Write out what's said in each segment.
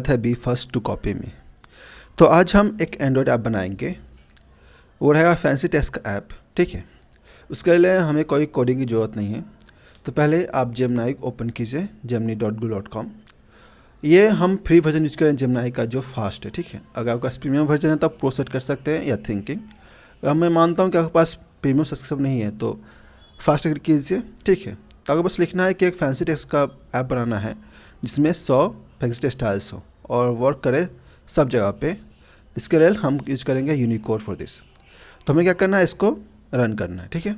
है B first to copy में। तो आज हम एक एंड्रॉयड ऐप बनाएंगे, वो रहेगा फैंसी टेक्स्ट का ऐप। ठीक है, उसके लिए हमें कोई कोडिंग की ज़रूरत नहीं है। तो पहले आप जेमिनी ओपन कीजिए, gemini.google.com। ये हम फ्री वर्जन यूज़ करें जेमिनी का, जो फास्ट है। ठीक है, अगर आपके पास प्रीमियम वर्जन है तो आप प्रो सेट कर सकते हैं या थिंकिंग। अगर मैं मानता हूँ कि आपके पास प्रीमियम सब्सक्रिप्शन नहीं है तो फास्ट कीजिए। ठीक है, तो अगर बस लिखना है कि एक फैंसी टेक्स्ट का ऐप बनाना है जिसमें 100 फैंसी स्टाइल्स हो और वर्क करे सब जगह पे। इसके लिए हम यूज़ करेंगे यूनिकोड फॉर दिस। तो हमें क्या करना है, इसको रन करना है। ठीक है,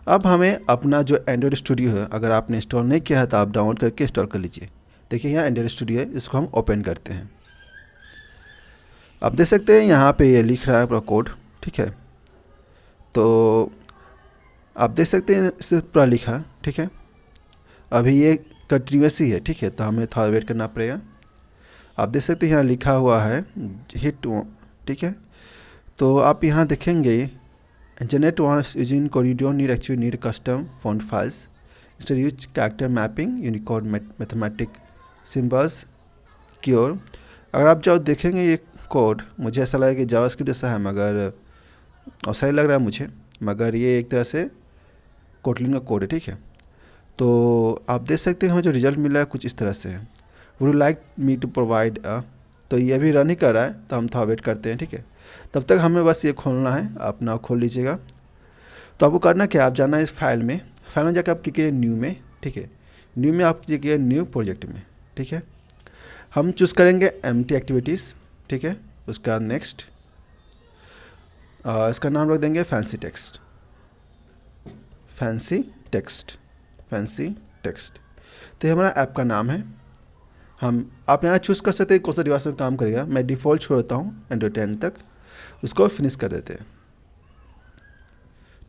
अब हमें अपना जो एंड्रॉयड स्टूडियो है, अगर आपने इंस्टॉल नहीं किया है तो आप डाउनलोड करके इंस्टॉल कर लीजिए। देखिए यहाँ एंड्रॉयड स्टूडियो है, इसको हम ओपन करते हैं। आप देख सकते हैं यहाँ पे ये लिख रहा है पूरा कोड। ठीक है, तो आप देख सकते हैं इसे पूरा लिखा। ठीक है, अभी ये कंटिन्यूस ही है। ठीक है, तो हमें थोड़ा वेट करना पड़ेगा। आप देख सकते हैं यहाँ लिखा हुआ है हिट। ठीक है, तो आप यहाँ देखेंगे generate once using code, you don't need actually need custom font files, instead use character mapping, Unicode mathematic symbols cure. अगर आप जब देखेंगे ये कोड, मुझे ऐसा लगा कि जावास्क्रिप्ट जैसा है, मगर और सही लग रहा है मुझे, मगर ये एक तरह से कोटलिन का कोड है। ठीक है, तो आप देख सकते हैं हमें जो रिजल्ट मिला है कुछ इस तरह से है, would you like me to provide तो ये अभी रन ही कर रहा है, तो हम थोड़ा वेट करते हैं। ठीक है, तब तक हमें बस ये खोलना है, आप ना खोल लीजिएगा। तो आपको करना क्या, आप जाना है इस फाइल में जाकर आप क्लिक न्यू में। ठीक है, न्यू में आप क्लिक न्यू प्रोजेक्ट में। ठीक है, हम चूज़ करेंगे एम्प्टी एक्टिविटीज़। ठीक है, उसके बाद नेक्स्ट, इसका नाम रख देंगे fancy text. Fancy text, fancy text, तो ये हमारा ऐप का नाम है। आप यहाँ चूज़ कर सकते हैं कौन सा डिवाइस में काम करेगा। मैं डिफ़ॉल्ट छोड़ देता हूँ एंड्रॉइड 10 तक, उसको फिनिश कर देते हैं।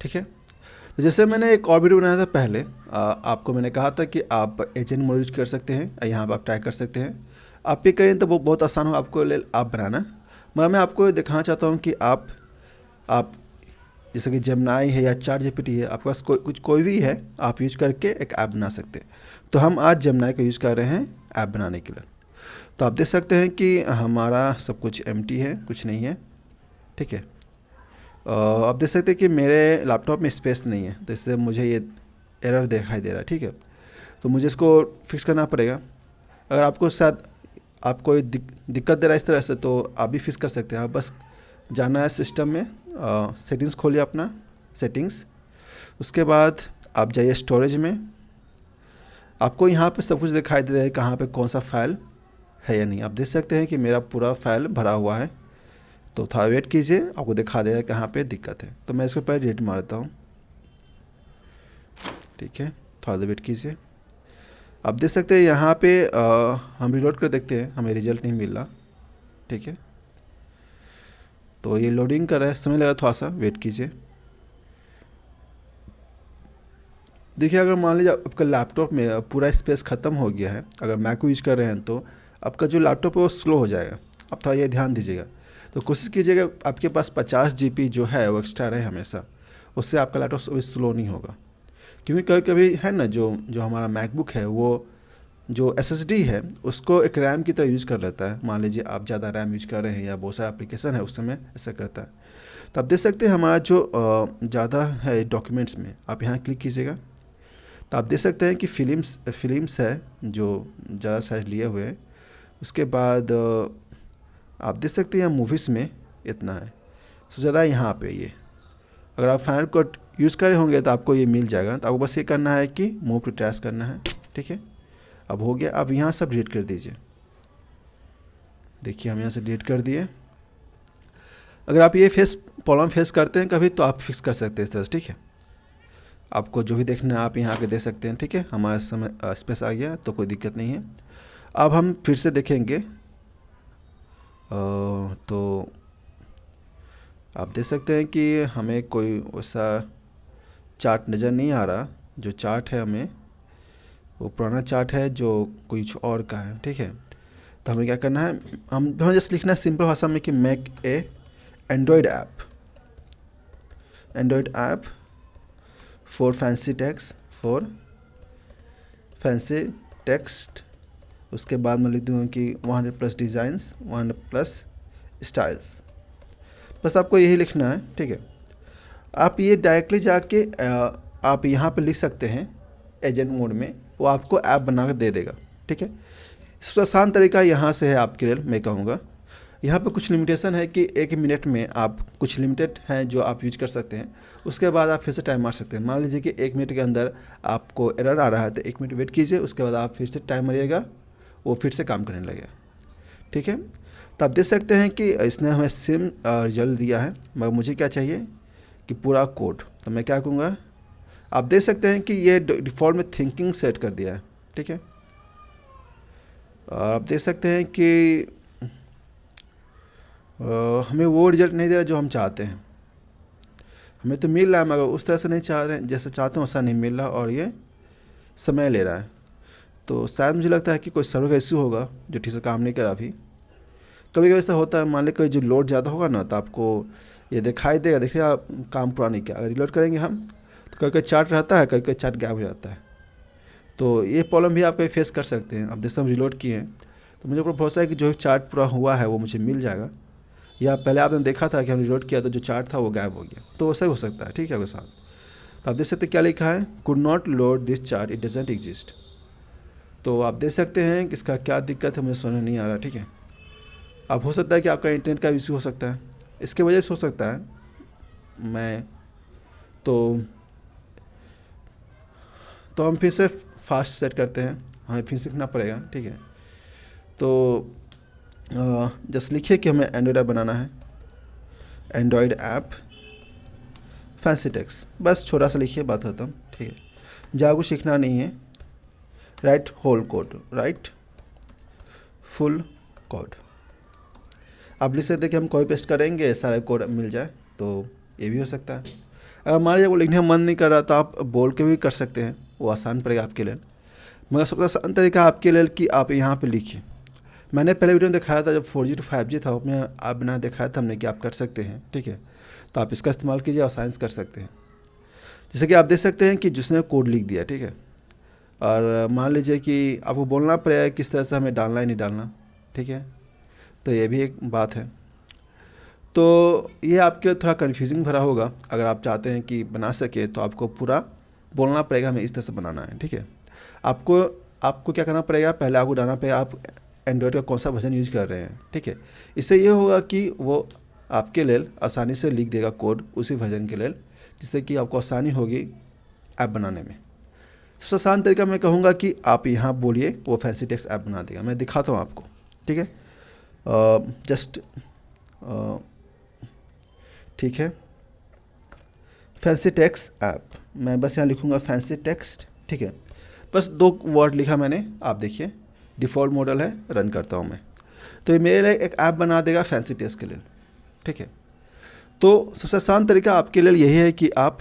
ठीक है, तो जैसे मैंने एक और वीडियो बनाया था पहले, आपको मैंने कहा था कि आप एजेंट मोड यूज कर सकते हैं, यहाँ पर आप ट्राई कर सकते हैं। आप भी करें तो वो बहुत आसान हो आपको आप बनाना। मगर मैं आपको दिखाना चाहता हूँ कि आप जैसे कि जेमिनी है या चैट जीपीटी है, आपके पास कोई भी है, आप यूज करके एक ऐप बना सकते हैं। तो हम आज जेमिनी का यूज़ कर रहे हैं ऐप बनाने के लिए। तो आप देख सकते हैं कि हमारा सब कुछ एम्प्टी है, कुछ नहीं है। ठीक है, आप देख सकते हैं कि मेरे लैपटॉप में स्पेस नहीं है, तो इससे मुझे ये एरर दिखाई दे रहा है। ठीक है, तो मुझे इसको फिक्स करना पड़ेगा। अगर आपको शायद आप कोई दिक्कत दे रहा है इस तरह से, तो आप भी फिक्स कर सकते हैं। आप बस जाना है सिस्टम में, सेटिंग्स खोलिए अपना सेटिंग्स। उसके बाद आप जाइए स्टोरेज में। आपको यहाँ पे सब कुछ दिखाई दे रहा है कहाँ पे कौन सा फाइल है या नहीं। आप देख सकते हैं कि मेरा पूरा फाइल भरा हुआ है, तो थोड़ा वेट कीजिए, आपको दिखा देगा कहाँ पे दिक्कत है। तो मैं इसको पहले डिलीट मारता हूँ। ठीक है, थोड़ा वेट कीजिए। आप देख सकते हैं यहाँ पे हम रिलोड कर देखते हैं, हमें रिजल्ट नहीं मिल रहा। ठीक है, तो ये लोडिंग कर रहा है, समय लगा, थोड़ा सा वेट कीजिए। देखिए, अगर मान लीजिए आपका लैपटॉप में पूरा स्पेस ख़त्म हो गया है, अगर मैक को यूज़ कर रहे हैं, तो आपका जो लैपटॉप है वो स्लो हो जाएगा। आप थोड़ा ये ध्यान दीजिएगा। तो कोशिश कीजिएगा आपके पास 50 GB जो है वो एक्स्ट्रा रहे हमेशा, उससे आपका लैपटॉप स्लो नहीं होगा। क्योंकि कभी कभी है ना, जो हमारा मैकबुक है वो जो SSD है उसको एक रैम की तरह यूज़ कर लेता है। मान लीजिए आप ज़्यादा रैम यूज़ कर रहे हैं या बहुत सारे एप्लीकेशन है, उस समय ऐसा करता है। तो आप देख सकते हैं हमारा जो ज़्यादा है डॉक्यूमेंट्स में, आप यहाँ क्लिक कीजिएगा। तो आप देख सकते हैं कि फिल्म्स है जो ज़्यादा साइज लिए हुए हैं। उसके बाद आप देख सकते हैं मूवीज़ में इतना है, सबसे ज़्यादा यहाँ पे ये। अगर आप फाइनल कट यूज़ करे होंगे तो आपको ये मिल जाएगा। तो आपको बस ये करना है कि मूव टू ट्रैश करना है। ठीक है, अब हो गया। अब यहाँ सब डिलीट कर दीजिए। देखिए हम यहाँ से डिलीट कर दिए। अगर आप ये प्रॉब्लम फेस करते हैं कभी, तो आप फिक्स कर सकते हैं इस तरह से। ठीक है, आपको जो भी देखना है आप यहाँ पे दे सकते हैं। ठीक है, हमारा समय स्पेस आ गया तो कोई दिक्कत नहीं है। अब हम फिर से देखेंगे, तो आप देख सकते हैं कि हमें कोई वैसा चार्ट नज़र नहीं आ रहा। जो चार्ट है हमें वो पुराना चार्ट है जो कुछ और का है। ठीक है, तो हमें क्या करना है, हमें जस्ट लिखना है सिंपल भाषा में कि make a Android app for fancy text उसके बाद मैं लिख दूँगा कि 100+ डिज़ाइंस, 100+ स्टाइल्स। बस आपको यही लिखना है, ठीक है। आप ये डायरेक्टली जाके आप यहाँ पे लिख सकते हैं एजेंट मोड में, वो आपको ऐप बना कर दे देगा, ठीक है। सबसे आसान तरीका यहाँ से है आपके लिए, मैं कहूँगा। यहाँ पे कुछ लिमिटेशन है कि 1 मिनट में आप कुछ लिमिटेड हैं जो आप यूज कर सकते हैं, उसके बाद आप फिर से टाइम मार सकते हैं। मान लीजिए कि 1 मिनट के अंदर आपको एरर आ रहा है तो 1 मिनट वेट कीजिए, उसके बाद आप फिर से टाइम मारिएगा, वो फिर से काम करने लगेगा, ठीक है। तो आप देख सकते हैं कि इसने हमें सेम रिजल्ट दिया है, मगर मुझे क्या चाहिए कि पूरा कोड। तो मैं क्या करूँगा, आप देख सकते हैं कि ये डिफ़ॉल्ट में थिंकिंग सेट कर दिया है, ठीक है। और आप देख सकते हैं कि हमें वो रिजल्ट नहीं दे रहा जो हम चाहते हैं। हमें तो मिल रहा है मगर उस तरह से नहीं चाह रहे हैं, जैसे चाहते हैं वैसा नहीं मिल रहा, और ये समय ले रहा है। तो शायद मुझे लगता है कि कोई सर्वर का इश्यू होगा जो ठीक से काम नहीं कर रहा अभी। कभी कभी ऐसा होता है, मान लीजिए कोई जो लोड ज़्यादा होगा ना, तो आपको ये दिखाई देगा, देखिए आप काम पूरा नहीं किया। अगर रिलोड करेंगे हम तो कभी कभी चार्ट रहता है, कभी कभी चार्ट गैप हो जाता है। तो ये प्रॉब्लम भी आप कभी फेस कर सकते हैं। अब जैसे हम रिलोड किए हैं तो मुझे भरोसा है कि जो चार्ट पूरा हुआ है वो मुझे मिल जाएगा, या पहले आपने देखा था कि हम रिलोड किया तो जो चार्ट था वो गायब हो गया, तो वैसा ही हो सकता है, ठीक है, आपके साथ। तो आप देख सकते हैं क्या लिखा है, could not load this chart, it doesn't exist. तो आप देख सकते हैं कि इसका क्या दिक्कत है, मुझे समझ नहीं आ रहा, ठीक है। अब हो सकता है कि आपका इंटरनेट का इशू हो सकता है, इसके वजह से हो सकता है। मैं तो हम फिर से फास्ट सेट करते हैं, हमें फिर सीखना पड़ेगा, ठीक है। तो जस्ट लिखिए कि हमें एंड्रॉयड ऐप बनाना है, एंड्रॉयड ऐप फैंसी टेक्स्ट, बस छोटा सा लिखिए, बात खत्म, ठीक है। ज़्यादा कुछ सीखना नहीं है। Write whole code, write full code. आप लिख सकते हैं कि हम कॉपी पेस्ट करेंगे, सारे कोड मिल जाए, तो ये भी हो सकता है। अगर मान लीजिए वो लिखने में मन नहीं कर रहा तो आप बोल के भी कर सकते हैं, वो आसान पड़ेगा आपके लिए। मगर सबसे आसान तरीका आपके लिए कि आप यहाँ पे लिखिए। मैंने पहले वीडियो में दिखाया था, जब 4G to 5G था, उसमें आप बना दिखाया था हमने कि आप कर सकते हैं, ठीक है। तो आप इसका इस्तेमाल कीजिए और साइंस कर सकते हैं। जैसे कि आप देख सकते हैं कि जिसने कोड लिख दिया, ठीक है। और मान लीजिए कि आपको बोलना पड़ेगा किस तरह से हमें डालना है नहीं डालना, ठीक है। तो ये भी एक बात है। तो ये आपके लिए थोड़ा कन्फ्यूजिंग भरा होगा। अगर आप चाहते हैं कि बना सके तो आपको पूरा बोलना पड़ेगा हमें इस तरह से बनाना है, ठीक है। आपको क्या करना पड़ेगा, पहले आपको डालना पड़ेगा आप एंड्रॉयड का कौन सा वर्जन यूज़ कर रहे हैं, ठीक है। इससे ये होगा कि वो आपके लिए आसानी से लिख देगा कोड उसी वर्जन के लिए, जिससे कि आपको आसानी होगी ऐप बनाने में। सबसे आसान तरीका मैं कहूँगा कि आप यहाँ बोलिए, वो फैंसी टेक्स्ट ऐप बना देगा। मैं दिखाता हूँ आपको, ठीक है। जस्ट ठीक है, फैंसी टेक्स्ट ऐप, मैं बस यहाँ लिखूँगा फैंसी टेक्स्ट, ठीक है। बस 2 वर्ड लिखा मैंने, आप देखिए डिफ़ॉल्ट मॉडल है, रन करता हूँ मैं, तो ये मेरे लिए एक ऐप बना देगा फैंसी टेक्स्ट के लिए, ठीक है। तो सबसे आसान तरीका आपके लिए यही है कि आप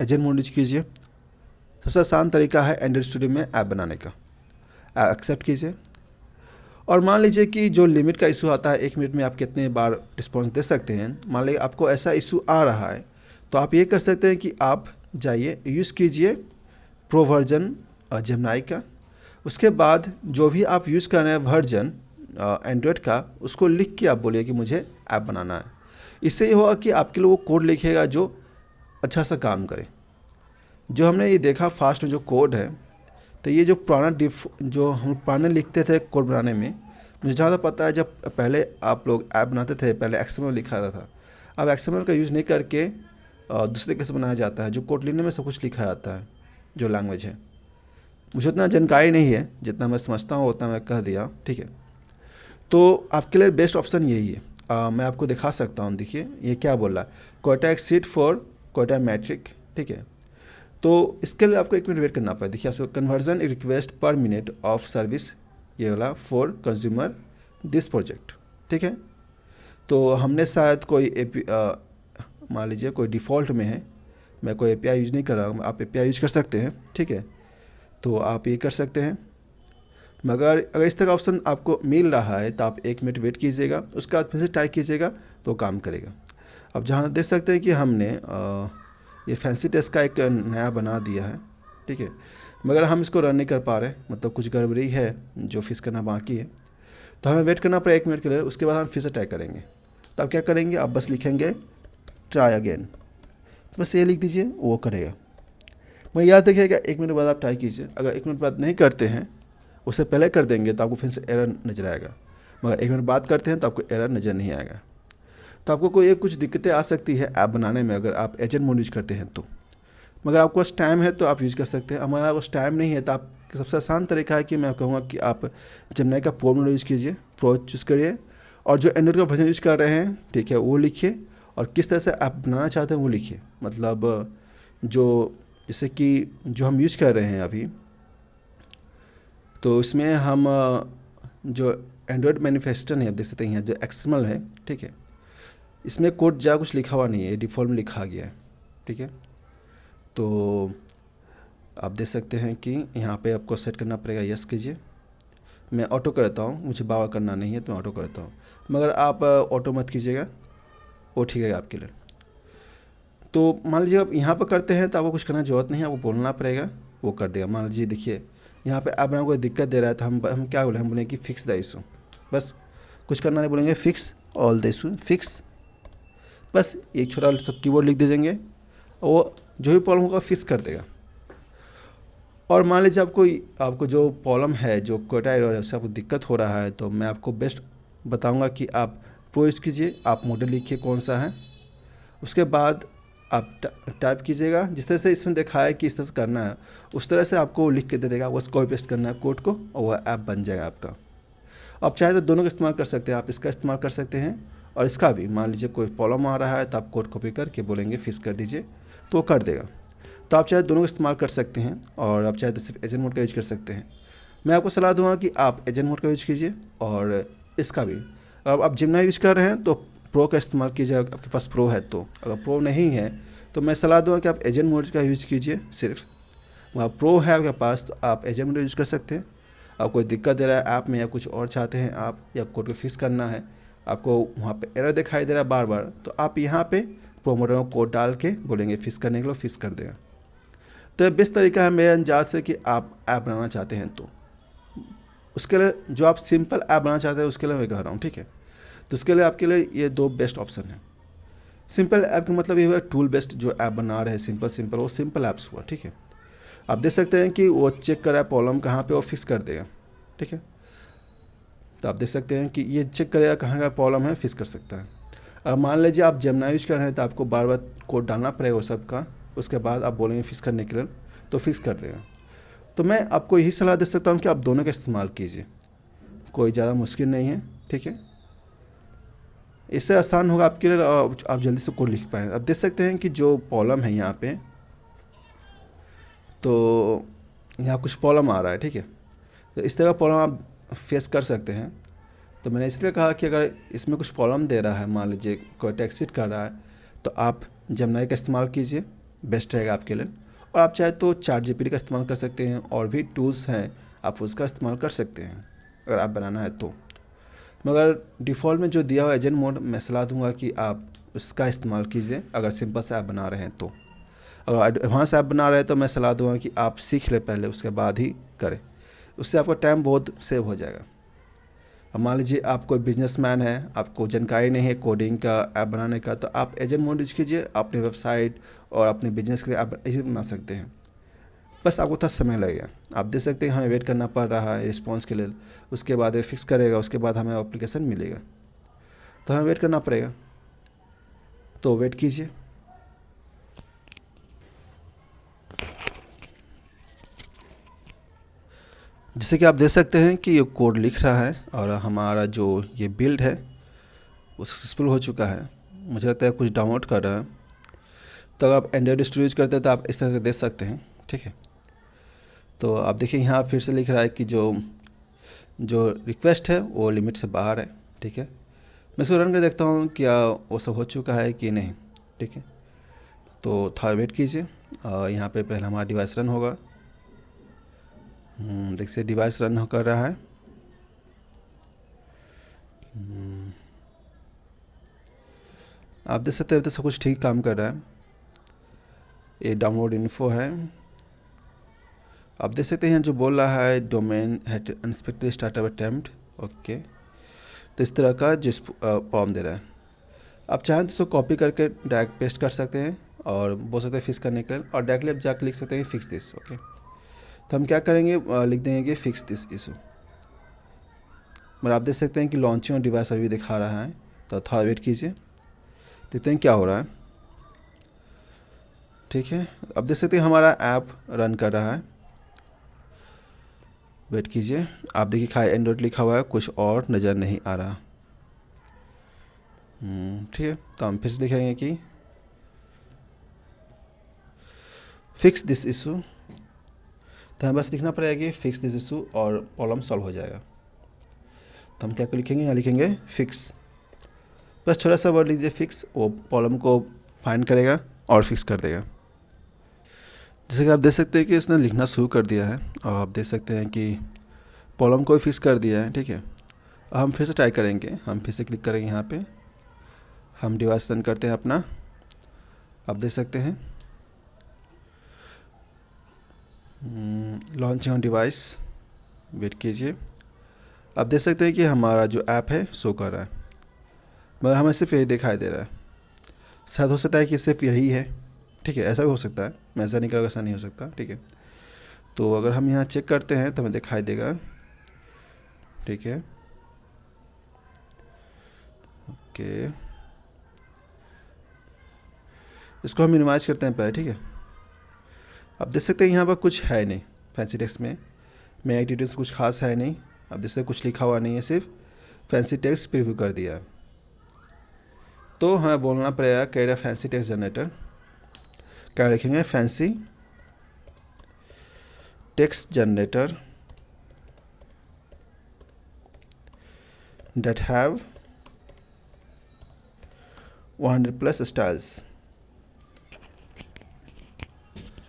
एजेंट मोड यूज कीजिए। सबसे आसान तरीका है एंड्रॉइड स्टूडियो में ऐप बनाने का, एक्सेप्ट कीजिए। और मान लीजिए कि जो लिमिट का इशू आता है, 1 मिनट में आप कितने बार रिस्पॉन्स दे सकते हैं, मान लीजिए आपको ऐसा इशू आ रहा है, तो आप ये कर सकते हैं कि आप जाइए यूज़ कीजिए प्रो वर्जन जेमिनी का। उसके बाद जो भी आप यूज़ कर रहे हैं वर्जन एंड्रॉयड का, उसको लिख के आप बोलिए कि मुझे ऐप बनाना है। इससे ये होगा कि आपके लिए वो कोड लिखेगा जो अच्छा सा काम करे। जो हमने ये देखा फास्ट में जो कोड है, तो ये जो जो हम पुराने लिखते थे कोड बनाने में, मुझे ज़्यादा पता है जब पहले आप लोग ऐप बनाते थे पहले XML लिखा जाता था। अब XML का यूज़ नहीं करके दूसरे तरीके से बनाया जाता है, जो कोड लिखने में सब कुछ लिखा जाता है, जो लैंग्वेज है। मुझे उतना जानकारी नहीं है, जितना मैं समझता हूँ उतना मैं कह दिया, ठीक है। तो आपके लिए बेस्ट ऑप्शन यही है। मैं आपको दिखा सकता हूँ, देखिए ये क्या बोल रहा है, quota exceed for quota metric, ठीक है। तो इसके लिए आपको 1 मिनट वेट करना पड़ेगा। देखिए आपको कन्वर्जन रिक्वेस्ट पर मिनट ऑफ सर्विस, ये वाला फॉर कंज्यूमर दिस प्रोजेक्ट, ठीक है। तो हमने शायद कोई मान लीजिए कोई डिफ़ॉल्ट में है, मैं कोई API यूज़ नहीं कर रहा हूँ, आप API यूज़ कर सकते हैं, ठीक है। तो आप ये कर सकते हैं, मगर अगर इस तरह का ऑप्शन आपको मिल रहा है तो आप 1 मिनट वेट कीजिएगा, उसके बाद फिर से टाइप कीजिएगा तो काम करेगा। अब जहाँ देख सकते हैं कि हमने ये फैंसी टेक्स्ट का एक नया बना दिया है, ठीक है। मगर हम इसको रन नहीं कर पा रहे, मतलब कुछ गड़बड़ी है जो फिक्स करना बाकी है, तो हमें वेट करना पड़ेगा 1 मिनट के लिए। उसके बाद हम फिर से ट्राई करेंगे। तो आप क्या करेंगे, आप बस लिखेंगे ट्राई अगेन, बस ये लिख दीजिए, वो करेगा। मैं याद रखिएगा 1 मिनट बाद आप ट्राई कीजिए। अगर 1 मिनट बाद नहीं करते हैं, उससे पहले कर देंगे तो आपको फिर से एरर नज़र आएगा, मगर 1 मिनट बाद करते हैं तो आपको एरर नज़र नहीं आएगा। तो आपको कोई कुछ दिक्कतें आ सकती है ऐप बनाने में अगर आप एजेंट मोड यूज करते हैं तो। मगर आपके पास टाइम है तो आप यूज़ कर सकते हैं। हमारे पास टाइम नहीं है तो आप सबसे आसान तरीका है कि मैं कहूँगा कि आप जेमिनी का प्रो मोड यूज़ कीजिए, प्रो चूज़ करिए, और जो एंड्रॉइड का वर्जन यूज़ कर रहे हैं, ठीक है, वो लिखिए, और किस तरह से आप बनाना चाहते हैं वो लिखिए। मतलब जो जैसे कि जो हम यूज़ कर रहे हैं अभी, तो इसमें हम जो एंड्रॉयड मैन्युफैक्चरर है, आप देख सकते हैं जो एक्सएमएल है, ठीक है, इसमें कोड ज़्यादा कुछ लिखा हुआ नहीं है, डिफ़ॉल्ट में लिखा गया है, ठीक है। तो आप देख सकते हैं कि यहाँ पे आपको सेट करना पड़ेगा, यस कीजिए। मैं ऑटो करता हूँ, मुझे बार करना नहीं है तो मैं ऑटो करता हूँ, मगर आप ऑटो मत कीजिएगा, वो ठीक है आपके लिए। तो मान लीजिए आप यहाँ पर करते हैं तो आपको कुछ करना ज़रूरत नहीं है, आपको बोलना पड़ेगा, वो कर देगा। मान लीजिए देखिए यहाँ पे आप कोई दिक्कत दे रहा है तो हम क्या बोले, हम बोलेंगे कि फिक्स द इशू, बस कुछ करना नहीं, बोलेंगे fix all the issue, fix, बस एक छोटा सा कीवर्ड लिख दीजिएंगे, वो जो भी प्रॉब्लम होगा फिक्स कर देगा। और मान लीजिए आपको जो प्रॉब्लम है, जो कोटा एरर है, उससे आपको दिक्कत हो रहा है, तो मैं आपको बेस्ट बताऊंगा कि आप प्रो यूज़ कीजिए। आप मॉडल लिखिए कौन सा है, उसके बाद आप टाइप कीजिएगा, जिस तरह से इसमें देखा है कि इस तरह से करना है, उस तरह से आपको लिख के दे देगा, बस कॉपी पेस्ट करना है कोड को, और वह ऐप बन जाएगा आपका। आप चाहे तो दोनों का इस्तेमाल कर सकते हैं, आप इसका इस्तेमाल कर सकते हैं और इसका भी। मान लीजिए कोई प्रॉब्लम आ रहा है तो आप कोड कॉपी करके बोलेंगे फिक्स कर दीजिए, तो वो कर देगा। तो आप चाहे दोनों का इस्तेमाल कर सकते हैं, और आप चाहे तो सिर्फ एजेंट मोड का यूज कर सकते हैं। मैं आपको सलाह दूंगा कि आप एजेंट मोड का यूज कीजिए, और इसका भी। अब आप जिमना यूज कर रहे हैं तो प्रो का इस्तेमाल कीजिए, आपके पास प्रो है तो। अगर प्रो नहीं है तो मैं सलाह दूंगा कि आप एजेंट मोड का यूज कीजिए सिर्फ। वहाँ प्रो है आपके पास तो आप एजेंट मोड यूज कर सकते हैं। आप कोई दिक्कत दे रहा है ऐप में, या कुछ और चाहते हैं आप, या कोड को फिक्स करना है, आपको वहाँ पे एरर दिखाई दे रहा है बार बार, तो आप यहाँ पे प्रो मोड में कोड डाल के बोलेंगे फिक्स करने के लिए, फिक्स कर देगा। तो बेस्ट तरीका है मेरे अंदाज से कि आप ऐप बनाना चाहते हैं तो। उसके लिए जो आप सिंपल ऐप बनाना चाहते हैं उसके लिए मैं कह रहा हूँ, ठीक है। तो उसके लिए आपके लिए ये 2 बेस्ट ऑप्शन है। सिंपल ऐप का मतलब ये हुआ टूल बेस्ड जो ऐप बना रहे हैं, सिंपल वो सिंपल ऐप्स हुआ, ठीक है। आप देख सकते हैं कि वो चेक कर रहा है प्रॉब्लम कहाँ पे, और फिक्स कर देगा, ठीक है। तो आप देख सकते हैं कि ये चेक करेगा कहाँ का प्रॉब्लम है, फिक्स कर सकता है। अब मान लीजिए आप जेमिनी यूज कर रहे हैं तो आपको बार बार कोड डालना पड़ेगा वो सब का, उसके बाद आप बोलेंगे फिक्स करने के लिए, तो फिक्स कर देगा। तो मैं आपको यही सलाह दे सकता हूँ कि आप दोनों का इस्तेमाल कीजिए, कोई ज़्यादा मुश्किल नहीं है, ठीक है। इससे आसान होगा आपके लिए, आप जल्दी से कोड लिख पाएँ। आप देख सकते हैं कि जो प्रॉब्लम है यहाँ पे, तो यहाँ कुछ प्रॉब्लम आ रहा है, ठीक है। तो इस तरह का प्रॉब्लम आप फेस कर सकते हैं। तो मैंने इसलिए कहा कि अगर इसमें कुछ प्रॉब्लम दे रहा है, मान लीजिए कोई टेक्स्ट कर रहा है, तो आप जेमिनी का इस्तेमाल कीजिए, बेस्ट रहेगा आपके लिए। और आप चाहे तो चैट जीपीटी का इस्तेमाल कर सकते हैं, और भी टूल्स हैं आप उसका इस्तेमाल कर सकते हैं अगर आप बनाना है तो। मगर डिफ़ॉल्ट में जो दिया हुआ एजेंट मोड, मैं सलाह दूंगा कि आप उसका इस्तेमाल कीजिए अगर सिंपल से ऐप बना रहे हैं तो। अगर एडवांस ऐप बना रहे हैं तो मैं सलाह दूंगा कि आप सीख लें पहले, उसके बाद ही करें, उससे आपका टाइम बहुत सेव हो जाएगा। अब मान लीजिए आप कोई बिजनेसमैन है, आपको जानकारी नहीं है कोडिंग का ऐप बनाने का, तो आप एजेंट मोड यूज कीजिए, अपनी वेबसाइट और अपने बिजनेस के लिए आप ऐसे बना सकते हैं। बस आपको थोड़ा समय लगेगा, आप देख सकते हैं हमें वेट करना पड़ रहा है रिस्पॉन्स के लिए, उसके बाद ये फिक्स करेगा, उसके बाद हमें एप्लीकेशन मिलेगा, तो हमें वेट करना पड़ेगा। तो वेट कीजिए। जैसे कि आप देख सकते हैं कि ये कोड लिख रहा है, और हमारा जो ये बिल्ड है वो सक्सेसफुल हो चुका है। मुझे लगता है कुछ डाउनलोड कर रहा है। तो अगर आप एंड्रॉइड स्टोरेज यूज करते हैं तो आप इस तरह से देख सकते हैं, ठीक है। तो आप देखिए यहाँ फिर से लिख रहा है कि जो जो रिक्वेस्ट है वो लिमिट से बाहर है, ठीक है। मैं इसको रन कर देखता हूँ क्या वो सब हो चुका है कि नहीं, ठीक है। तो थोड़ा वेट कीजिए, यहाँ पे पहले हमारा डिवाइस रन होगा। देखिए डिवाइस रन कर रहा है। आप देख सकते हैं तो सब कुछ ठीक काम कर रहा है। ये डाउनलोड इन्फो है, आप देख सकते हैं जो बोल रहा है domain had unexpected startup attempt. Okay, तो इस तरह का जिस फॉर्म दे रहा है, आप चाहें तो इसको कॉपी करके डायरेक्ट पेस्ट कर सकते हैं और बोल सकते हैं फिक्स करने के लिए, और डायरेक्टली आप जाकर लिख सकते हैं फिक्स दिस। ओके, तो हम क्या करेंगे, लिख देंगे कि फिक्स दिस इशू। मगर आप देख सकते हैं कि लॉन्चिंग डिवाइस अभी दिखा रहा है, तो थोड़ा वेट कीजिए, देखते हैं क्या हो रहा है। ठीक है, अब देख सकते हैं हमारा ऐप रन कर रहा है। वेट कीजिए, आप देखिए खाई एंड्रॉइड लिखा हुआ है, कुछ और नज़र नहीं आ रहा। ठीक है, तो हम फिर से दिखाएंगे कि फिक्स दिस इशू, तो हमें बस लिखना पड़ेगा कि फिक्स दिस इशू और प्रॉब्लम सॉल्व हो जाएगा। तो हम क्या लिखेंगे, यहाँ लिखेंगे फिक्स, बस छोटा सा वर्ड लीजिए फिक्स, वो प्रॉब्लम को फाइंड करेगा और फिक्स कर देगा। जैसे कि आप देख सकते हैं कि इसने लिखना शुरू कर दिया है, और आप देख सकते हैं कि प्रॉब्लम को फिक्स कर दिया है। ठीक है, अब हम फिर से ट्राई करेंगे, हम फिर से क्लिक करेंगे यहाँ पे, हम डिवाइस रन करते हैं अपना। आप देख सकते हैं लॉन्च ऑन डिवाइस, वेट कीजिए, आप देख सकते हैं कि हमारा जो ऐप है शो कर रहा है, मगर हमें सिर्फ यही दिखाई दे रहा है। शायद हो सकता है कि सिर्फ यही है। ठीक है, ऐसा भी हो सकता है, मैं ऐसा नहीं करूँगा, ऐसा नहीं हो सकता। ठीक है, तो अगर हम यहाँ चेक करते हैं तो हमें दिखाई देगा। ठीक है, ओके, इसको हम मिनिमाइज करते हैं पहले। ठीक है, आप देख सकते हैं यहाँ पर कुछ है नहीं, फैंसी टेक्स्ट में मेरा डिटेल्स कुछ खास है नहीं। आप देख सकते हैं कुछ लिखा हुआ नहीं है, सिर्फ फैंसी टेक्स्ट प्रीव्यू कर दिया है। तो हमें बोलना पड़ेगा क्रिएट फैंसी टेक्स्ट जनरेटर। क्या लिखेंगे, fancy text generator that have 100+ styles.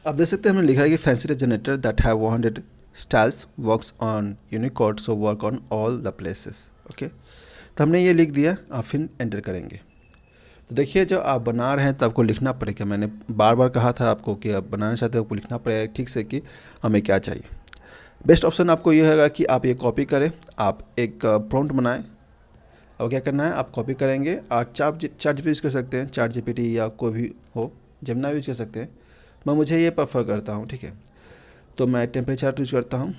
आप देख सकते हैं हमने लिखा है कि fancy text generator that have 100 styles works on Unicode, so work on all the places. Okay, तो हमने ये लिख दिया, आप फिर एंटर करेंगे। तो देखिए जब आप बना रहे हैं तो आपको लिखना पड़ेगा, मैंने बार बार कहा था आपको कि आप बनाना चाहते हो, आपको लिखना पड़ेगा ठीक से कि हमें क्या चाहिए। बेस्ट ऑप्शन आपको ये होगा कि आप ये कॉपी करें, आप एक प्रॉम्प्ट बनाएं, और क्या करना है आप कॉपी करेंगे, आप चार्ट जीपीटी यूज़ कर सकते हैं, चार्ट जीपीटी या कोई भी हो, जेमिनी यूज़ कर सकते हैं, मैं मुझे ये प्रेफर करता हूँ। ठीक है, तो मैं टेम्परेचर यूज़ करता हूँ,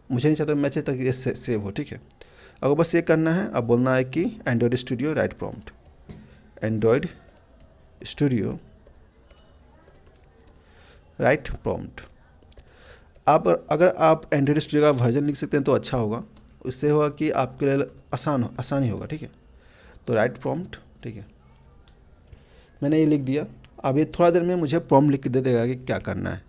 मुझे नहीं चाहता, मैं चाहता कि ये सेव हो। ठीक है, अगर बस ये करना है, अब बोलना है कि Android studio right prompt, Android studio right prompt. आप अगर आप एंड्रॉयड स्टूडियो का वर्जन लिख सकते हैं तो अच्छा होगा, उससे होगा कि आपके लिए आसानी होगा। ठीक है, तो राइट प्रॉम्प्ट। ठीक है, मैंने ये लिख दिया, अब ये थोड़ा देर में मुझे प्रॉम्प्ट लिख के दे देगा कि क्या करना है।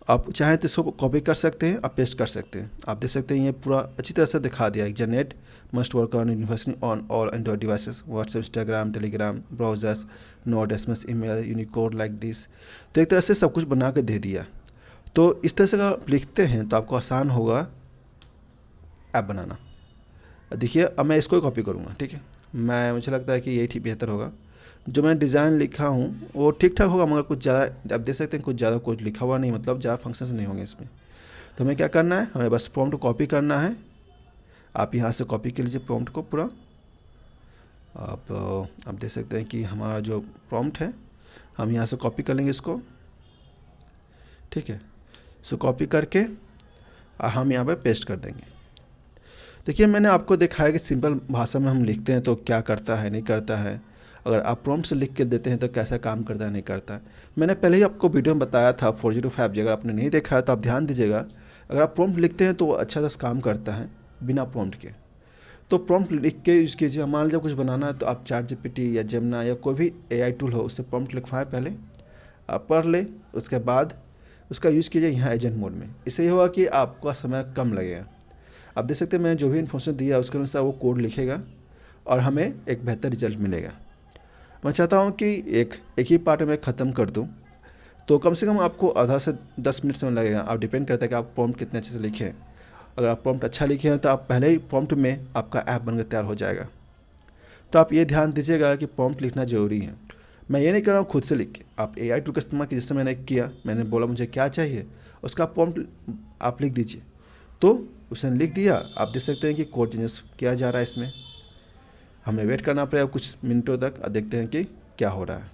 आप चाहें तो इसको कॉपी कर सकते हैं, आप पेस्ट कर सकते हैं। आप देख सकते हैं ये पूरा अच्छी तरह से दिखा दिया, generate must work on university on all Android devices, WhatsApp, Instagram, Telegram, browsers, note, SMS, email, Unicode like this. तो एक तरह से सब कुछ बना के दे दिया। तो इस तरह से अगर आप लिखते हैं तो आपको आसान होगा ऐप बनाना। देखिए अब मैं इसको कॉपी करूँगा। ठीक है, मुझे लगता है कि यही ठीक बेहतर होगा। जो मैं डिज़ाइन लिखा हूँ वो ठीक ठाक होगा, मगर कुछ ज़्यादा आप देख सकते हैं कुछ ज़्यादा कुछ लिखा हुआ नहीं, मतलब ज़्यादा फंक्शंस नहीं होंगे इसमें। तो हमें क्या करना है, हमें बस प्रॉम्प्ट को कॉपी करना है। आप यहाँ से कॉपी कर लीजिए प्रॉम्प्ट को पूरा। आप देख सकते हैं कि हमारा जो प्रॉम्प्ट है हम यहाँ से कॉपी कर लेंगे इसको। ठीक है, इसको कॉपी करके हम यहाँ पर पेस्ट कर देंगे। देखिए मैंने आपको दिखाया कि सिंपल भाषा में हम लिखते हैं तो क्या करता है नहीं करता है, अगर आप प्रॉम्प्ट से लिख के देते हैं तो कैसा काम करता है नहीं करता है। मैंने पहले ही आपको वीडियो में बताया था 405G, अगर आपने नहीं देखा है तो आप ध्यान दीजिएगा। अगर आप प्रॉम्प्ट लिखते हैं तो वो अच्छा सा काम करता है बिना प्रॉम्प्ट के। तो प्रॉम्प्ट लिख के यूज़ कीजिए। मान लीजिए कुछ बनाना है तो आप चार्ट जीपीटी या जेमिनी या कोई भी AI टूल हो उससे प्रॉम्प्ट लिखवाएं, पहले आप पढ़ लें, उसके बाद उसका यूज़ कीजिए यहाँ एजेंट मोड में। इससे ये होगा कि आपका समय कम लगेगा। आप देख सकते हैं मैंने जो भी इन्फॉर्मेशन दिया उसके अनुसार वो कोड लिखेगा और हमें एक बेहतर रिजल्ट मिलेगा। मैं चाहता हूँ कि एक ही पार्ट में ख़त्म कर दूँ, तो कम से कम आपको आधा से 10 मिनट समय लगेगा। आप डिपेंड करता है कि आप प्रॉम्प्ट कितने अच्छे से लिखें। अगर आप प्रॉम्प्ट अच्छा लिखे हैं तो आप पहले ही प्रॉम्प्ट में आपका ऐप बनकर तैयार हो जाएगा। तो आप ये ध्यान दीजिएगा कि प्रॉम्प्ट लिखना ज़रूरी है। मैं ये नहीं कर रहा हूँ खुद से लिख के, आप AI टूल का इस्तेमाल कीजिए। जिससे मैंने किया, मैंने बोला मुझे क्या चाहिए, उसका प्रॉम्प्ट आप लिख दीजिए, तो उसने लिख दिया। आप देख सकते हैं कि कोड चेंजेस किया जा रहा है इसमें। हमें वेट करना पड़ेगा कुछ मिनटों तक और देखते हैं कि क्या हो रहा है।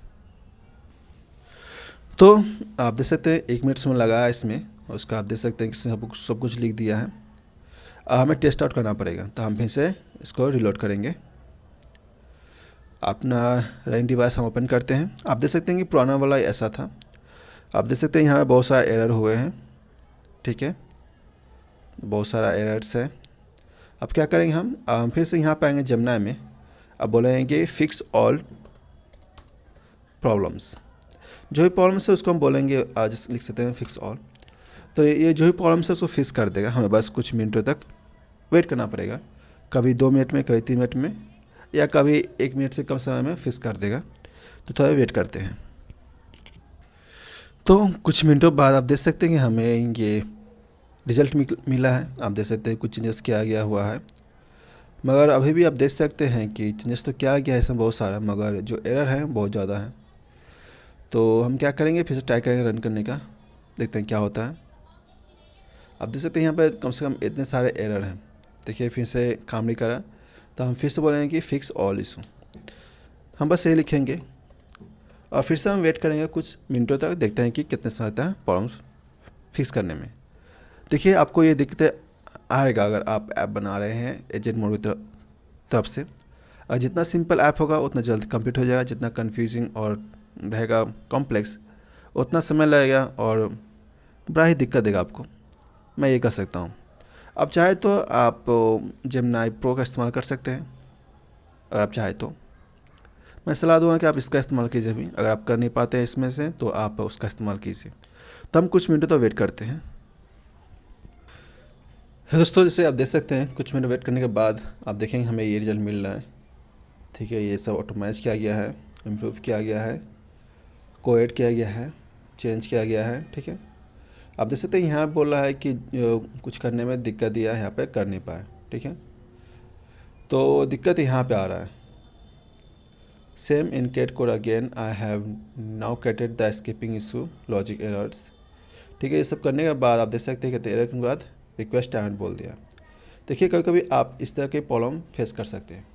तो आप देख सकते हैं 1 मिनट समय लगा है इसमें, और उसका आप देख सकते हैं कि सब कुछ लिख दिया है। हमें टेस्ट आउट करना पड़ेगा, तो हम फिर से इसको रिलोड करेंगे। अपना रनिंग डिवाइस हम ओपन करते हैं। आप देख सकते हैं कि पुराना वाला ऐसा था। आप देख सकते हैं यहाँ पे बहुत सारे एरर हुए हैं, ठीक है, बहुत सारा एरर्स है। अब क्या करेंगे हम फिर से यहाँ पे आएंगे जेमिनी में। अब बोलेंगे फिक्स ऑल प्रॉब्लम्स। जो भी प्रॉब्लम्स है उसको हम बोलेंगे आज लिख सकते हैं फिक्स ऑल। तो ये जो भी प्रॉब्लम्स है उसको फिक्स कर देगा। हमें बस कुछ मिनटों तक वेट करना पड़ेगा, कभी 2 मिनट में, कभी 3 मिनट में, या कभी 1 मिनट से कम समय में फिक्स कर देगा। तो थोड़ा वेट करते हैं। तो कुछ मिनटों बाद आप देख सकते हैं कि हमें ये रिज़ल्ट मिला है। आप देख सकते हैं कुछ चेंजेस किया गया हुआ है, मगर अभी भी आप देख सकते हैं कि चेंजेस तो किया गया है इसमें बहुत सारा, मगर जो एरर है बहुत ज़्यादा है। तो हम क्या करेंगे, फिर से ट्राई करेंगे रन करने का, देखते हैं क्या होता है। आप देख सकते हैं यहाँ पर कम से कम इतने सारे एरर हैं। देखिए फिर से काम नहीं करा, तो हम फिर से बोलेंगे कि फिक्स ऑल इशू। हम बस ये लिखेंगे और फिर से हम वेट करेंगे कुछ मिनटों तक, देखते हैं कि कितने समय लगता है प्रॉब्लम्स फिक्स करने में। देखिए आपको ये दिक्कतें आएगा अगर आप ऐप बना रहे हैं एजेंट मोड की तरफ से। और जितना सिंपल ऐप होगा उतना जल्द कंप्लीट हो जाएगा, जितना कंफ्यूजिंग और रहेगा कॉम्प्लेक्स उतना समय लगेगा और बड़ा ही दिक्कत देगा आपको। मैं ये कर सकता हूँ। अब चाहे तो आप जेमिनी प्रो का इस्तेमाल कर सकते हैं, अगर आप चाहे तो। मैं सलाह दूंगा कि आप इसका इस्तेमाल कीजिए भी। अगर आप कर नहीं पाते हैं इसमें से तो आप उसका इस्तेमाल कीजिए। तो हम कुछ मिनटों तो वेट करते हैं। दोस्तों जैसे आप देख सकते हैं कुछ मिनट वेट करने के बाद आप देखेंगे हमें ये रिजल्ट मिल रहा है, ठीक है। ये सब ऑटोमाइज किया गया है, इम्प्रूव किया गया है, कोएड किया गया है, चेंज किया गया है, ठीक है। आप देख सकते हैं यहाँ बोल रहा है कि कुछ करने में दिक्कत दिया है, यहाँ पे कर नहीं पाए, ठीक है। तो दिक्कत यहाँ पे आ रहा है, same in cat code again I have now catted the skipping issue logic errors, ठीक है। ये सब करने के बाद आप देख सकते हैं कि एरर के बाद रिक्वेस्ट टाइम बोल दिया। देखिए कभी कभी आप इस तरह के प्रॉब्लम फेस कर सकते हैं।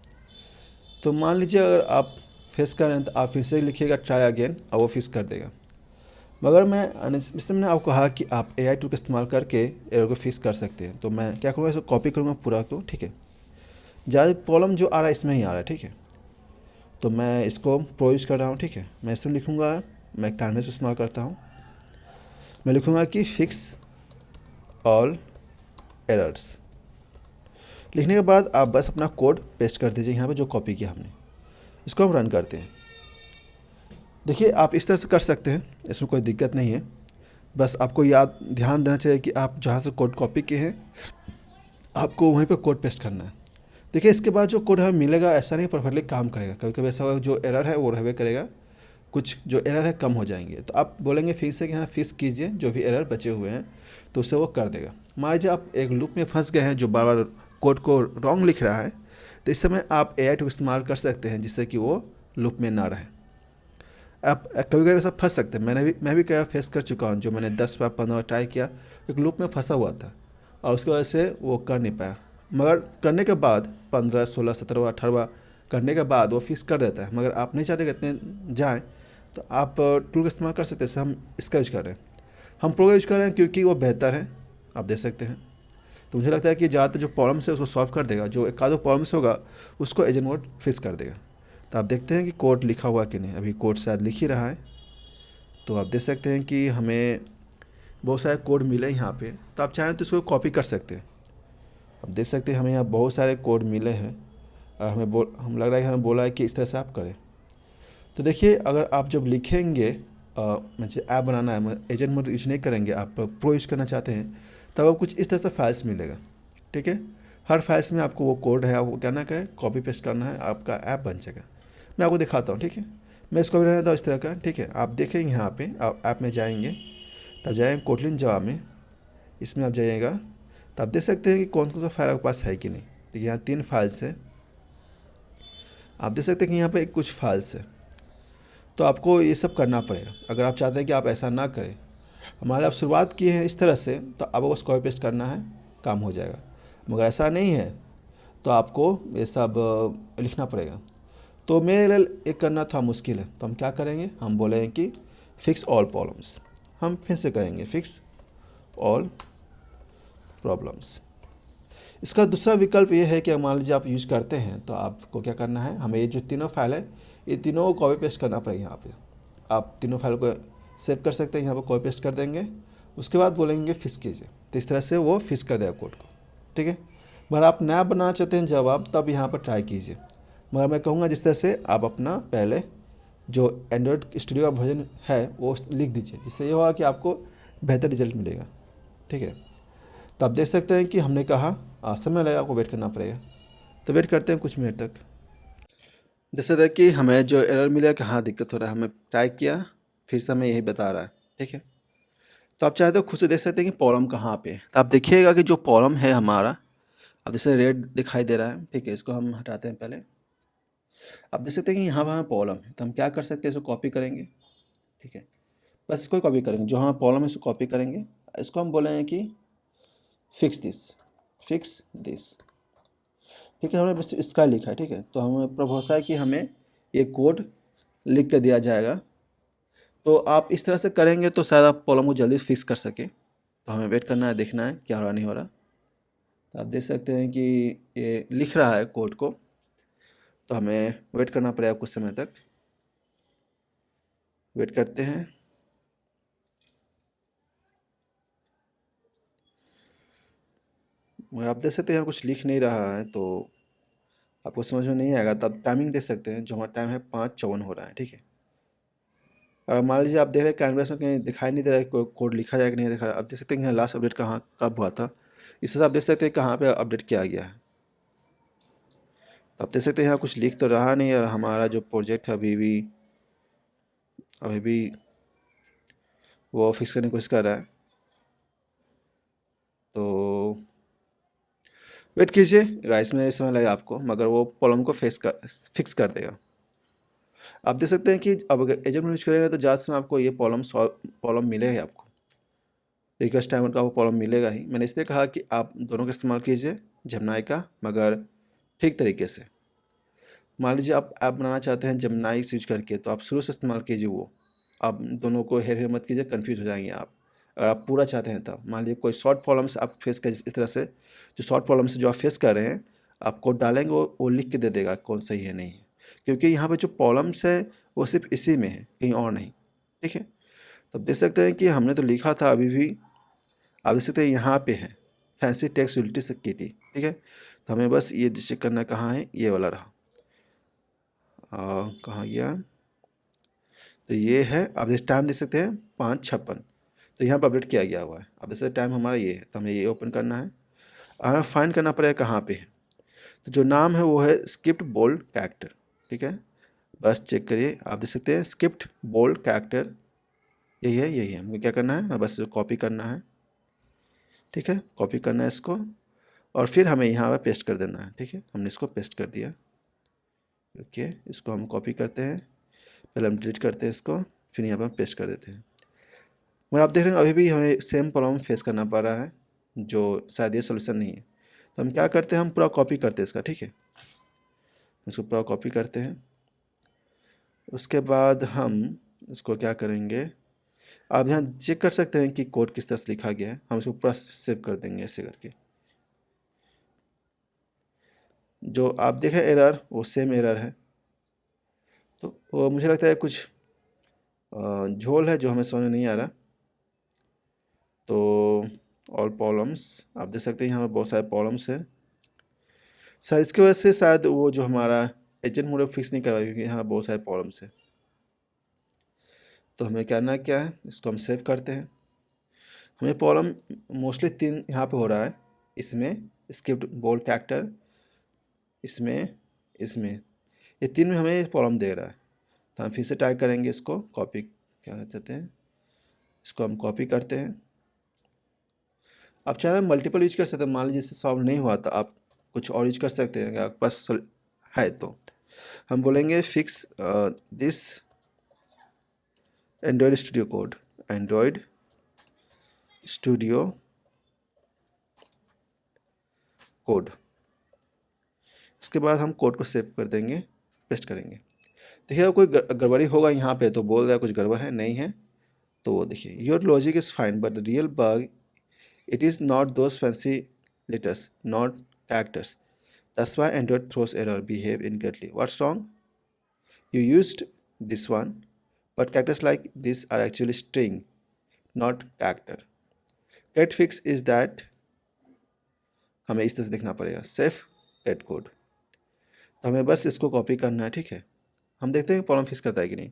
तो मान लीजिए अगर आप फेस कर रहे हैं तो आप फिर से लिखिएगा ट्राई अगेन और वो फिक्स कर देगा। मगर मैंने आपको कहा कि आप AI टूल का इस्तेमाल करके एरर को फिक्स कर सकते हैं। तो मैं क्या करूँगा, इसको कॉपी करूँगा पूरा को, ठीक है। ज़्यादा प्रॉब्लम जो आ रहा है इसमें ही आ रहा है, ठीक है। तो मैं इसको प्रो यूज़ कर रहा हूँ, ठीक है। मैं इसमें लिखूँगा, मैं कैनवस इस्तेमाल करता हूँ। मैं लिखूँगा कि फिक्स ऑल एरर्स। लिखने के बाद आप बस अपना कोड पेस्ट कर दीजिए यहाँ पे जो कॉपी किया हमने। इसको हम रन करते हैं। देखिए आप इस तरह से कर सकते हैं, इसमें कोई दिक्कत नहीं है। बस आपको ध्यान देना चाहिए कि आप जहाँ से कोड कॉपी किए हैं आपको वहीं पे कोड पेस्ट करना है। देखिए इसके बाद जो कोड हमें मिलेगा ऐसा नहीं परफेक्टली काम करेगा, कभी कभी ऐसा होगा जो एरर है वो रहवे करेगा, कुछ जो एरर है कम हो जाएंगे। तो आप बोलेंगे फिक्स से कि हाँ फिक्स कीजिए जो भी एरर बचे हुए हैं, तो उससे वो कर देगा। मान लीजिए आप एक लूप में फंस गए हैं जो बार बार कोड को रॉन्ग लिख रहा है, तो इस समय आप AI टूल इस्तेमाल कर सकते हैं जिससे कि वो लूप में ना रहे। आप कभी कभी ऐसा फंस सकते हैं, मैं भी कई फेस कर चुका हूँ, जो मैंने 10 बार 15 बार ट्राई किया, एक लूप में फंसा हुआ था और उसकी वजह से वो कर नहीं पाया। मगर करने के बाद 15 16 17 बार 18 बार करने के बाद वो फिक्स कर देता है। मगर आप नहीं चाहते कि इतने जाएँ तो आप टूल का इस्तेमाल कर सकते हैं। जैसे हम इसका यूज कर रहे हैं, हम प्रो का यूज कर रहे हैं क्योंकि वो बेहतर है, आप देख सकते हैं। तो मुझे लगता है कि ज़्यादातर जो प्रॉब्लम्स है उसको सॉल्व कर देगा, जो एक आधो प्रॉब्लम्स होगा उसको एजेंट मोड फिक्स कर देगा। तो आप देखते हैं कि कोड लिखा हुआ कि नहीं, अभी कोड शायद लिख ही रहा है। तो आप देख सकते हैं कि हमें बहुत सारे कोड मिले यहाँ पे, तो आप चाहें तो इसको कॉपी कर सकते हैं। आप देख सकते हैं हमें यहाँ बहुत सारे कोड मिले हैं और हम लग रहा है कि हमें बोला है कि इस तरह से आप करें। तो देखिए अगर आप जब लिखेंगे मुझे ऐप बनाना है, एजेंट मोड यूज नहीं करेंगे, आप प्रो यूज करना चाहते हैं, तब आप कुछ इस तरह से फाइल्स मिलेगा, ठीक है। हर फाइल्स में आपको वो कोड है, आपको क्या ना करें कॉपी पेस्ट करना है, आपका ऐप बन जाएगा। मैं आपको दिखाता हूँ, ठीक है। मैं इसको भी रहने देता हूँ इस तरह का, ठीक है। आप देखेंगे यहाँ पे आप ऐप में जाएंगे, तब जाएंगे कोटलिन जावा में, इसमें आप जाइएगा तो आप देख सकते हैं कि कौन कौन सा फाइल आपके पास है कि नहीं। तो यहाँ 3 फाइल्स है, आप देख सकते हैं कि यहाँ पे कुछ फाइल्स है। तो आपको ये सब करना पड़ेगा। अगर आप चाहते हैं कि आप ऐसा ना करें, हमारे आप शुरुआत की है इस तरह से, तो आपको बस कॉपी पेस्ट करना है, काम हो जाएगा। मगर ऐसा नहीं है तो आपको ये सब लिखना पड़ेगा। तो मेरे लिए एक करना थोड़ा मुश्किल है, तो हम क्या करेंगे, हम बोलेंगे कि फिक्स ऑल प्रॉब्लम्स। हम फिर से कहेंगे फिक्स ऑल प्रॉब्लम्स। इसका दूसरा विकल्प ये है कि मान लीजिए आप यूज़ करते हैं, तो आपको क्या करना है, हमें ये जो तीनों फाइल है, ये तीनों को कॉपी पेस्ट करना पड़ेगा। यहाँ पे आप तीनों फाइल को सेव कर सकते हैं, यहाँ पर कॉपी पेस्ट कर देंगे। उसके बाद बोलेंगे फिक्स कीजिए, तो इस तरह से वो फिक्स कर देगा कोड को, ठीक है। मगर आप नया बनाना चाहते हैं जब आप, तब यहाँ पर ट्राई कीजिए। मगर मैं कहूँगा जिस तरह से आप अपना पहले जो एंड्रॉयड स्टूडियो का वर्जन है वो लिख दीजिए, जिससे ये होगा कि आपको बेहतर रिजल्ट मिलेगा, ठीक है। तो आप देख सकते हैं कि हमने कहा समय लगेगा, आपको वेट करना पड़ेगा। तो वेट करते हैं कुछ मिनट तक। जैसे देखिए हमें जो एरर मिला कि हाँ दिक्कत हो रहा है, हमें ट्राई किया, फिर से हमें यही बता रहा है, ठीक है। तो आप चाहे तो खुद से देख सकते हैं कि प्रॉब्लम कहाँ पे है। तो आप देखिएगा कि जो प्रॉब्लम है हमारा, अब जैसे रेड दिखाई दे रहा है, ठीक है, इसको हम हटाते हैं पहले। आप देख सकते हैं कि यहाँ पर हमें प्रॉब्लम है, तो हम क्या कर सकते हैं, इसको कॉपी करेंगे, ठीक है। बस इसको कॉपी करेंगे, जो हमारा प्रॉब्लम है इसको कॉपी करेंगे। इसको हम बोलेंगे कि फिक्स दिस, ठीक है। हमने बस इसका लिखा है, ठीक है। तो हमें भरोसा है कि हमें ये कोड लिख कर दिया जाएगा। तो आप इस तरह से करेंगे तो शायद आप प्रॉब्लम को जल्दी फिक्स कर सकें। तो हमें वेट करना है, देखना है क्या हो रहा नहीं हो रहा। तो आप देख सकते हैं कि ये लिख रहा है कोड को, तो हमें वेट करना पड़ेगा कुछ समय तक। वेट करते हैं। मगर आप देख सकते हैं यहाँ कुछ लिख नहीं रहा है, तो आपको समझ में नहीं आएगा। तब टाइमिंग देख सकते हैं, जो हमारा टाइम है 5:54 हो रहा है, ठीक है। और मान लीजिए आप देख रहे हैं कैनवस में कहीं दिखाई नहीं दे रहा है कोई कोड लिखा जाए कि नहीं दिखा रहा। आप देख सकते हैं कि लास्ट अपडेट कहाँ कब हुआ था, इससे आप देख सकते हैं कहाँ पे अपडेट किया गया है। आप देख सकते हैं यहाँ कुछ लिख तो रहा नहीं, और हमारा जो प्रोजेक्ट है अभी भी वो फिक्स करने की कोशिश कर रहा है। तो वेट कीजिए गाइस, में समय लगेगा आपको, मगर वो प्रॉब्लम को फिक्स कर देगा। आप देख सकते हैं कि अब अगर एजेंट यूज करेंगे तो ज़्यादा समय आपको ये प्रॉब्लम मिलेगा ही, आपको रिक्वेस्ट टाइम का वो प्रॉब्लम मिलेगा ही। मैंने इसलिए कहा कि आप दोनों का इस्तेमाल कीजिए, जेमिनी का, मगर ठीक तरीके से। मान लीजिए आप ऐप बनाना चाहते हैं जेमिनी यूज करके, तो आप शुरू से इस्तेमाल कीजिए वो। आप दोनों को हेर हेर मत कीजिए, कन्फ्यूज हो जाएंगे आप। अगर आप पूरा चाहते हैं तब मान लीजिए कोई शॉर्ट प्रॉब्लम्स आप फेस कर, इस तरह से जो शॉर्ट प्रॉब्लम्स जो आप फेस कर रहे हैं, आप कोड डालेंगे वो लिख के दे देगा कौन सही है नहीं है। क्योंकि यहाँ पे जो प्रॉब्लम्स है वो सिर्फ इसी में है, कहीं और नहीं, ठीक है। तो देख सकते हैं कि हमने तो लिखा था, अभी भी आप देख सकते हैं यहाँ पे है फैंसी टेक्स्ट यूटिलिटी सिक्योरिटी, ठीक है। तो हमें बस ये चेक करना कहाँ है, ये वाला रहा, कहाँ गया। तो ये है, आप इस टाइम देख सकते हैं 5:56, तो यहाँ पर अपडेट किया गया हुआ है। अब जैसे टाइम हमारा ये है, तो हमें ये ओपन करना है। हमें फाइंड करना पड़ेगा कहाँ पे है। तो जो नाम है वो है स्क्रिप्ट बोल्ड कैरेक्टर, ठीक है। बस चेक करिए, आप देख सकते हैं स्क्रिप्ट बोल्ड कैरेक्टर, यही है। हमें क्या करना है, बस कॉपी करना है, ठीक है। कॉपी करना है इसको, और फिर हमें यहाँ पर पेस्ट कर देना है, ठीक है। हमने इसको पेस्ट कर दिया, ओके। इसको हम कॉपी करते हैं, पहले हम डिलीट करते हैं इसको, फिर यहाँ पर हम पेस्ट कर देते हैं। मगर आप देख रहे हैं अभी भी हमें सेम प्रॉब्लम फेस करना पड़ रहा है, जो शायद ये सोल्यूशन नहीं है। तो हम क्या करते हैं, हम पूरा कॉपी करते हैं इसका, ठीक है। इसको पूरा कॉपी करते हैं। उसके बाद हम इसको क्या करेंगे, आप यहाँ चेक कर सकते हैं कि कोड किस तरह से लिखा गया है। हम इसको पूरा सेव कर देंगे ऐसे करके। जो आप देख रहे हैं एरर, वो सेम एरर है। तो वो मुझे लगता है कुछ झोल है जो हमें समझ में नहीं आ रहा। तो ऑल प्रॉब्लम्स आप देख सकते हैं, यहाँ पर बहुत सारे प्रॉब्लम्स हैं। शायद इसकी वजह से शायद वो जो हमारा एजेंट मोड फिक्स नहीं करवाई, क्योंकि यहाँ बहुत सारे प्रॉब्लम्स हैं। तो हमें करना क्या है, इसको हम सेव करते हैं। हमें प्रॉब्लम मोस्टली 3 यहाँ पे हो रहा है, इसमें स्क्रिप्ट बोल्ड कैरेक्टर, इसमें ये 3 में हमें प्रॉब्लम दे रहा है। तो हम फिर से ट्राई करेंगे इसको कॉपी, क्या कहते हैं, इसको हम कॉपी करते हैं। आप चाहे मल्टीपल यूज कर सकते हैं, मान लीजिए इससे सॉल्व नहीं हुआ तो आप कुछ और यूज कर सकते हैं, अगर आपके पास है तो। हम बोलेंगे fix this Android studio code, Android studio code. उसके बाद हम कोड को सेव कर देंगे, पेस्ट करेंगे। देखिए कोई गड़बड़ी होगा यहाँ पे, तो बोल रहा है कुछ गड़बड़ है, नहीं है। तो वो देखिए, your logic is fine but the real bug it is not those fancy letters, not characters, that's why Android throws error behave incorrectly, what's wrong, you used this one but characters like this are actually string not character, correct fix is that, हमें इस तरह से देखना पड़ेगा safe cat code. तो हमें बस इसको कॉपी करना है, ठीक है। हम देखते हैं प्रॉब्लम फिक्स करता है कि नहीं।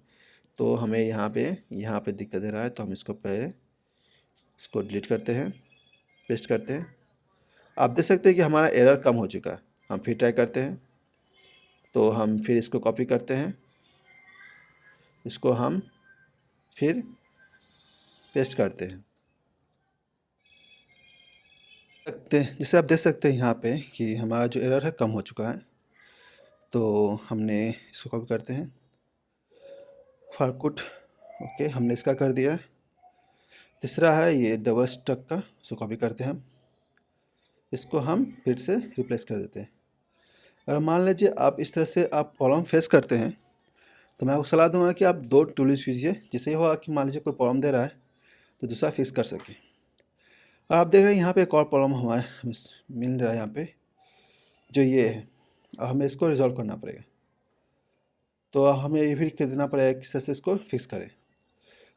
तो हमें यहाँ पे दिक्कत दे रहा है, तो हम इसको पहले इसको डिलीट करते हैं, पेस्ट करते हैं। आप देख सकते हैं कि हमारा एरर कम हो चुका है। हम फिर ट्राई करते हैं, तो हम फिर इसको कॉपी करते हैं, इसको हम फिर पेस्ट करते हैं। जैसे आप देख सकते हैं यहाँ पे कि हमारा जो एरर है कम हो चुका है। तो हमने इसको कॉपी करते हैं, फारकुट, ओके, हमने इसका कर दिया। तीसरा है ये डबल स्टक का, इसको कॉपी करते हैं हम, इसको हम फिर से रिप्लेस कर देते हैं। अगर मान लीजिए आप इस तरह से आप प्रॉब्लम फेस करते हैं, तो मैं आपको सलाह दूंगा कि आप 2 टूल यूज़ कीजिए, जिससे ये होगा कि मान लीजिए कोई प्रॉब्लम दे रहा है तो दूसरा फिक्स कर सके। और आप देख रहे हैं यहाँ पे एक और प्रॉब्लम हमें मिल रहा है यहाँ पे, जो ये है, और हमें इसको रिजॉल्व करना पड़ेगा। तो हमें ये भी कर देना पड़ेगा किस तरह से इसको फिक्स करें।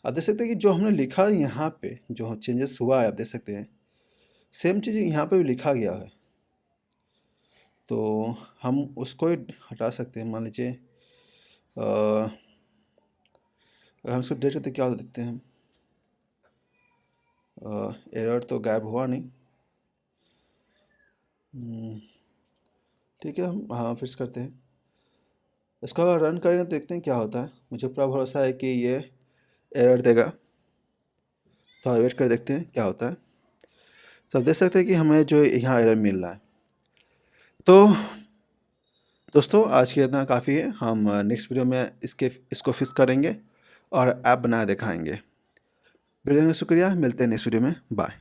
आप देख सकते हैं कि जो हमने लिखा यहाँ पे, जो चेंजेस हुआ है, आप देख सकते हैं सेम चीज़ यहाँ पे भी लिखा गया है। तो हम उसको हटा सकते हैं। मान लीजिए अगर हम इसको डिलीट करते क्या होता देखते हैं, एरर तो गायब हुआ नहीं। ठीक है, हम हाँ फिक्स करते हैं, इसको रन करेंगे तो देखते हैं क्या होता है। मुझे पूरा भरोसा है कि ये एरर देगा, तो वेट कर देखते हैं क्या होता है। तो आप देख सकते हैं कि हमें जो यहाँ एरर मिल रहा है। तो दोस्तों आज के इतना काफ़ी है। हम नेक्स्ट वीडियो में इसको फिक्स करेंगे और ऐप बना दिखाएंगे। वीडियो में शुक्रिया, मिलते हैं नेक्स्ट वीडियो में, बाय।